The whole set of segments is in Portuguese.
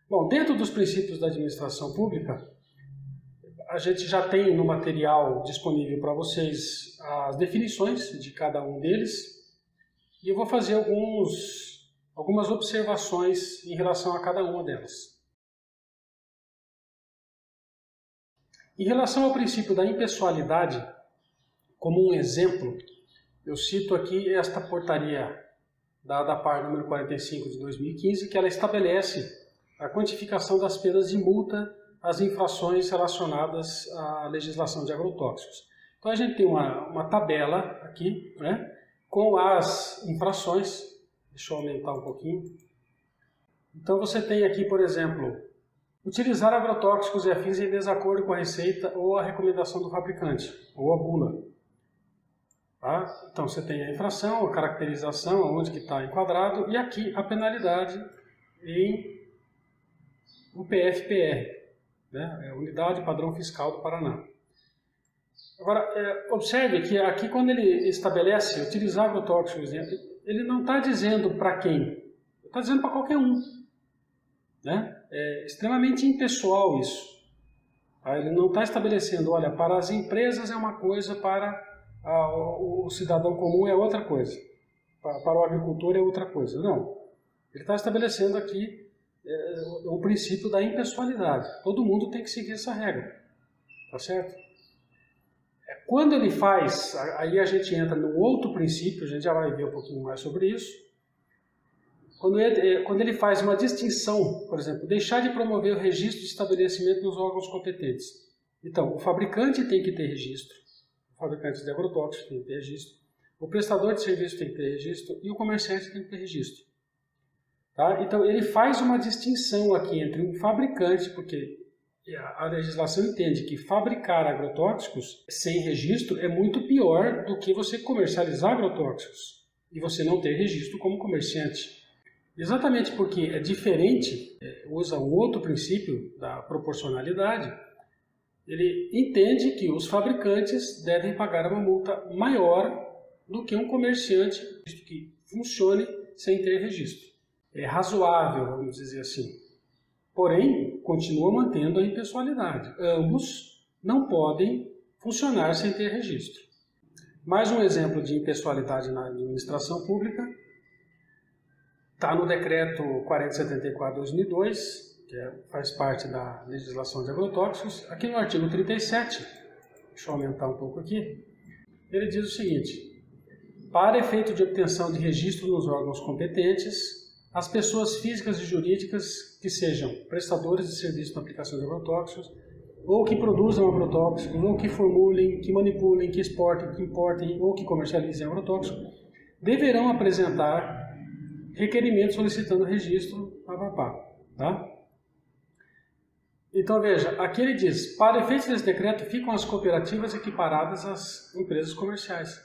Bom, dentro dos princípios da administração pública, a gente já tem no material disponível para vocês as definições de cada um deles e eu vou fazer algumas observações em relação a cada uma delas. Em relação ao princípio da impessoalidade, como um exemplo, eu cito aqui esta portaria da par número 45 de 2015, que ela estabelece a quantificação das penas de multa às infrações relacionadas à legislação de agrotóxicos. Então a gente tem uma tabela aqui, né, com as infrações. Deixa eu aumentar um pouquinho. Então você tem aqui, por exemplo, utilizar agrotóxicos e afins em desacordo com a receita ou a recomendação do fabricante, ou a bula. Tá? Então você tem a infração, a caracterização, onde que está enquadrado, e aqui a penalidade em UPF-PR, né? Unidade Padrão Fiscal do Paraná. Agora, observe que aqui quando ele estabelece utilizar agrotóxicos, ele não está dizendo para quem, ele está dizendo para qualquer um. Né? É extremamente impessoal isso. Tá? Ele não está estabelecendo, olha, para as empresas é uma coisa, para o cidadão comum é outra coisa, para o agricultor é outra coisa. Não. Ele está estabelecendo aqui o princípio da impessoalidade. Todo mundo tem que seguir essa regra. Tá certo? Quando ele faz, aí a gente entra num outro princípio, a gente já vai ver um pouquinho mais sobre isso. Quando ele faz uma distinção, por exemplo, deixar de promover o registro de estabelecimento nos órgãos competentes. Então, o fabricante tem que ter registro, o fabricante de agrotóxicos tem que ter registro, o prestador de serviço tem que ter registro e o comerciante tem que ter registro. Tá? Então, ele faz uma distinção aqui entre um fabricante, porque a legislação entende que fabricar agrotóxicos sem registro é muito pior do que você comercializar agrotóxicos e você não ter registro como comerciante. Exatamente porque é diferente, usa um outro princípio da proporcionalidade, ele entende que os fabricantes devem pagar uma multa maior do que um comerciante que funcione sem ter registro. É razoável, vamos dizer assim. Porém, continua mantendo a impessoalidade. Ambos não podem funcionar sem ter registro. Mais um exemplo de impessoalidade na administração pública está no decreto 4074/2002, que faz parte da legislação de agrotóxicos. Aqui no artigo 37, deixa eu aumentar um pouco aqui, ele diz o seguinte: para efeito de obtenção de registro nos órgãos competentes, as pessoas físicas e jurídicas que sejam prestadores de serviço na aplicação de agrotóxicos, ou que produzam agrotóxicos, ou que formulem, que manipulem, que exportem, que importem ou que comercializem agrotóxicos, deverão apresentar requerimento solicitando registro, tá? Então veja, aqui ele diz, para efeito desse decreto ficam as cooperativas equiparadas às empresas comerciais.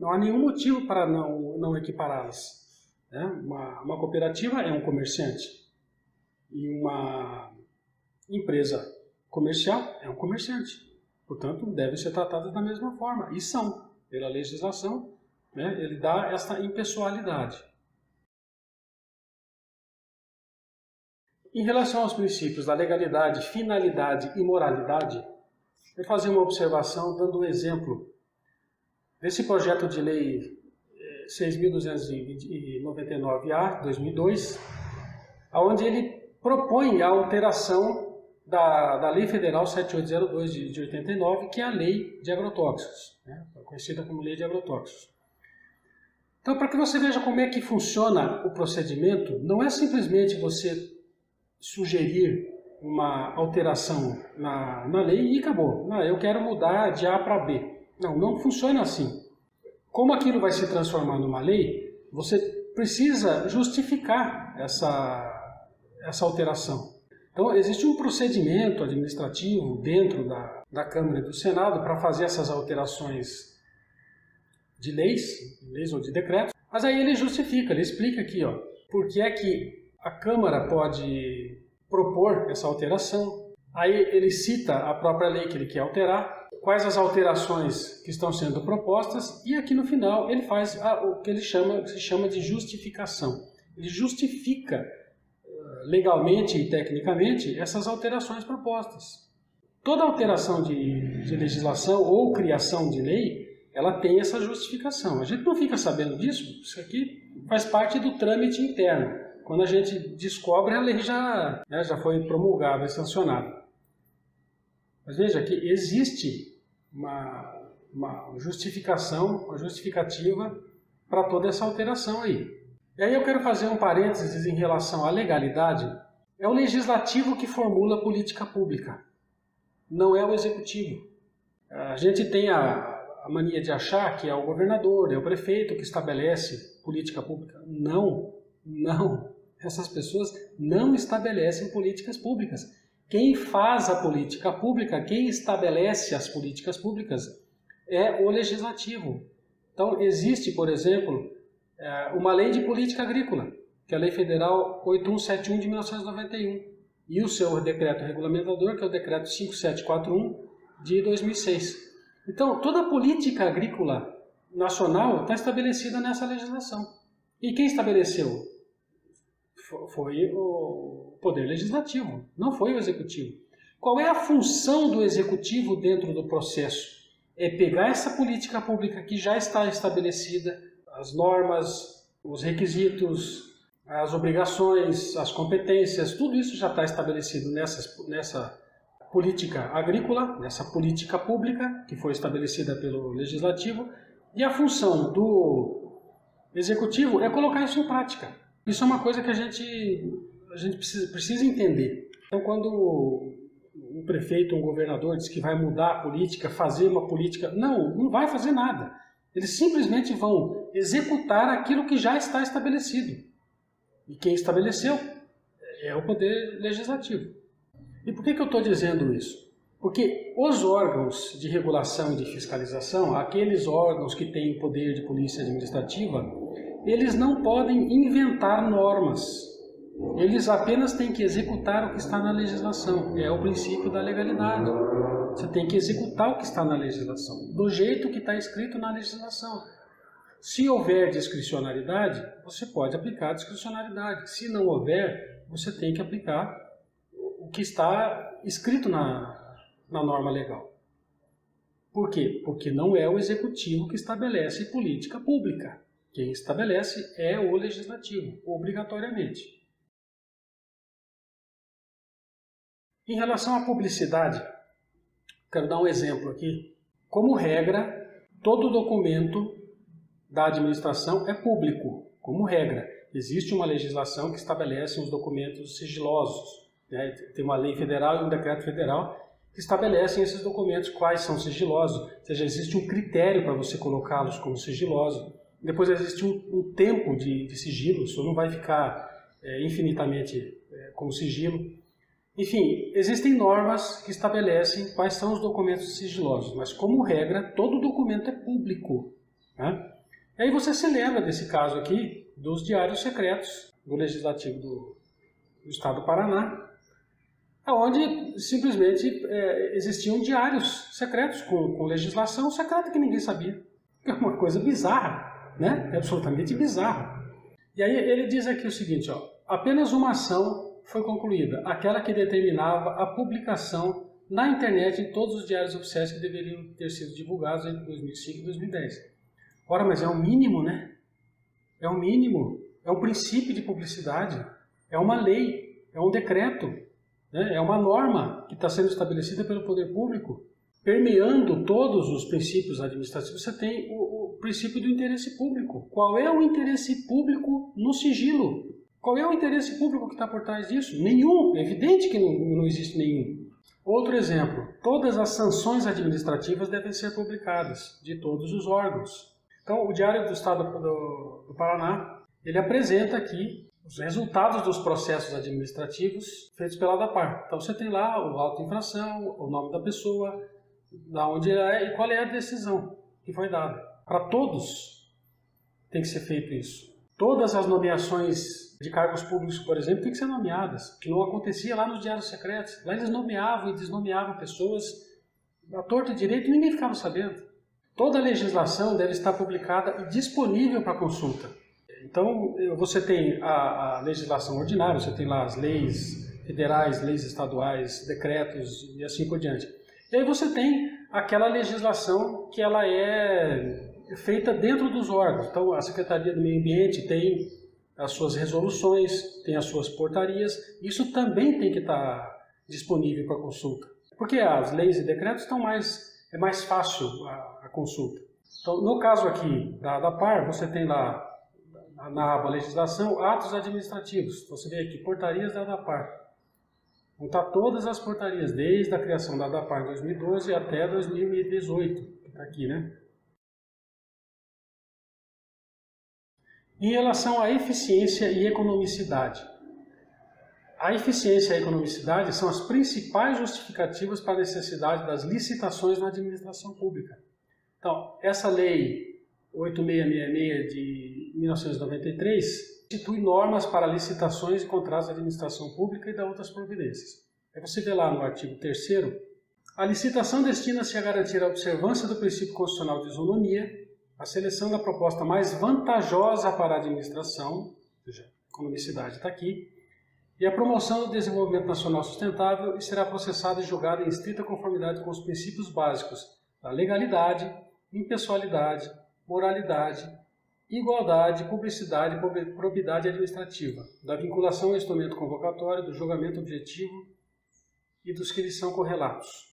Não há nenhum motivo para não equipará-las. Uma cooperativa é um comerciante e uma empresa comercial é um comerciante. Portanto, devem ser tratadas da mesma forma. E são, pela legislação, né, ele dá esta impessoalidade. Em relação aos princípios da legalidade, finalidade e moralidade, eu vou fazer uma observação dando um exemplo desse projeto de lei 6.299-A, 2002, onde ele propõe a alteração da Lei Federal 7802 de 89, que é a Lei de Agrotóxicos, né? Conhecida como Lei de Agrotóxicos. Então, para que você veja como é que funciona o procedimento, não é simplesmente você sugerir uma alteração na lei e acabou. Não, eu quero mudar de A para B. Não funciona assim. Como aquilo vai se transformar numa lei, você precisa justificar essa alteração. Então, existe um procedimento administrativo dentro da Câmara e do Senado para fazer essas alterações de leis ou de decretos, mas aí ele justifica, ele explica aqui, por que é que a Câmara pode propor essa alteração. Aí ele cita a própria lei que ele quer alterar, quais as alterações que estão sendo propostas, e aqui no final ele faz o que se chama de justificação. Ele justifica legalmente e tecnicamente essas alterações propostas. Toda alteração de legislação ou criação de lei, ela tem essa justificação. A gente não fica sabendo disso, isso aqui faz parte do trâmite interno. Quando a gente descobre, a lei já foi promulgada e sancionada. Mas veja que existe uma justificação, uma justificativa para toda essa alteração aí. E aí eu quero fazer um parênteses em relação à legalidade. É o legislativo que formula a política pública, não é o executivo. A gente tem a mania de achar que é o governador, é o prefeito que estabelece política pública. Não. Essas pessoas não estabelecem políticas públicas. Quem faz a política pública, quem estabelece as políticas públicas é o legislativo. Então, existe, por exemplo, uma lei de política agrícola, que é a Lei Federal 8171 de 1991, e o seu decreto regulamentador, que é o decreto 5741 de 2006. Então, toda a política agrícola nacional está estabelecida nessa legislação. E quem estabeleceu? Foi o Poder Legislativo, não foi o Executivo. Qual é a função do Executivo dentro do processo? É pegar essa política pública que já está estabelecida, as normas, os requisitos, as obrigações, as competências, tudo isso já está estabelecido nessa política agrícola, nessa política pública que foi estabelecida pelo Legislativo, e a função do Executivo é colocar isso em prática. Isso é uma coisa que a gente precisa entender. Então, quando um prefeito, um governador diz que vai mudar a política, fazer uma política, não vai fazer nada. Eles simplesmente vão executar aquilo que já está estabelecido. E quem estabeleceu é o Poder Legislativo. E por que eu estou dizendo isso? Porque os órgãos de regulação e de fiscalização, aqueles órgãos que têm poder de polícia administrativa, eles não podem inventar normas. Eles apenas têm que executar o que está na legislação. É o princípio da legalidade. Você tem que executar o que está na legislação, do jeito que está escrito na legislação. Se houver discricionariedade, você pode aplicar a discricionariedade. Se não houver, você tem que aplicar o que está escrito na norma legal. Por quê? Porque não é o executivo que estabelece política pública. Quem estabelece é o legislativo, obrigatoriamente. Em relação à publicidade, quero dar um exemplo aqui. Como regra, todo documento da administração é público, como regra. Existe uma legislação que estabelece os documentos sigilosos. Né? Tem uma lei federal e um decreto federal que estabelecem esses documentos, quais são sigilosos. Ou seja, existe um critério para você colocá-los como sigilosos. Depois existe um tempo de sigilo, isso não vai ficar infinitamente como sigilo. Enfim, existem normas que estabelecem quais são os documentos sigilosos, mas como regra, todo documento é público. Né? E aí você se lembra desse caso aqui, dos diários secretos do Legislativo do Estado do Paraná, onde simplesmente existiam diários secretos com legislação secreta que ninguém sabia. É uma coisa bizarra. Né? É absolutamente bizarro. E aí ele diz aqui o seguinte, apenas uma ação foi concluída, aquela que determinava a publicação na internet em todos os diários oficiais que deveriam ter sido divulgados entre 2005 e 2010. Ora, mas é o mínimo, né? É o mínimo, é um princípio de publicidade, é uma lei, é um decreto, né? É uma norma que está sendo estabelecida pelo poder público. Permeando todos os princípios administrativos, você tem o princípio do interesse público. Qual é o interesse público no sigilo? Qual é o interesse público que está por trás disso? Nenhum. É evidente que não existe nenhum. Outro exemplo. Todas as sanções administrativas devem ser publicadas, de todos os órgãos. Então, o Diário do Estado do Paraná, ele apresenta aqui os resultados dos processos administrativos feitos pela ADAPAR. Então, você tem lá o auto de infração, o nome da pessoa, da onde é e qual é a decisão que foi dada. Para todos tem que ser feito isso. Todas as nomeações de cargos públicos, por exemplo, têm que ser nomeadas, que não acontecia lá nos diários secretos. Lá eles nomeavam e desnomeavam pessoas à torta e direito e ninguém ficava sabendo. Toda a legislação deve estar publicada e disponível para consulta. Então, você tem a legislação ordinária, você tem lá as leis federais, leis estaduais, decretos e assim por diante. E aí você tem aquela legislação que ela é feita dentro dos órgãos. Então, a Secretaria do Meio Ambiente tem as suas resoluções, tem as suas portarias. Isso também tem que estar disponível para consulta. Porque as leis e decretos é mais fácil a consulta. Então, no caso aqui da ADAPAR, você tem lá na aba legislação, atos administrativos. Você vê aqui, portarias da ADAPAR. Vão estar todas as portarias, desde a criação da ADAPAR em 2012 até 2018, que está aqui, né? Em relação à eficiência e economicidade. A eficiência e a economicidade são as principais justificativas para a necessidade das licitações na administração pública. Então, essa lei 8666 de 1993 institui normas para licitações e contratos da administração pública e da outras providências. Aí você vê lá no artigo 3º, a licitação destina-se a garantir a observância do princípio constitucional de isonomia, a seleção da proposta mais vantajosa para a administração, ou seja, a economicidade está aqui, e a promoção do desenvolvimento nacional sustentável e será processada e julgada em estrita conformidade com os princípios básicos da legalidade, impessoalidade, moralidade, igualdade, publicidade e probidade administrativa, da vinculação ao instrumento convocatório, do julgamento objetivo e dos que lhes são correlatos.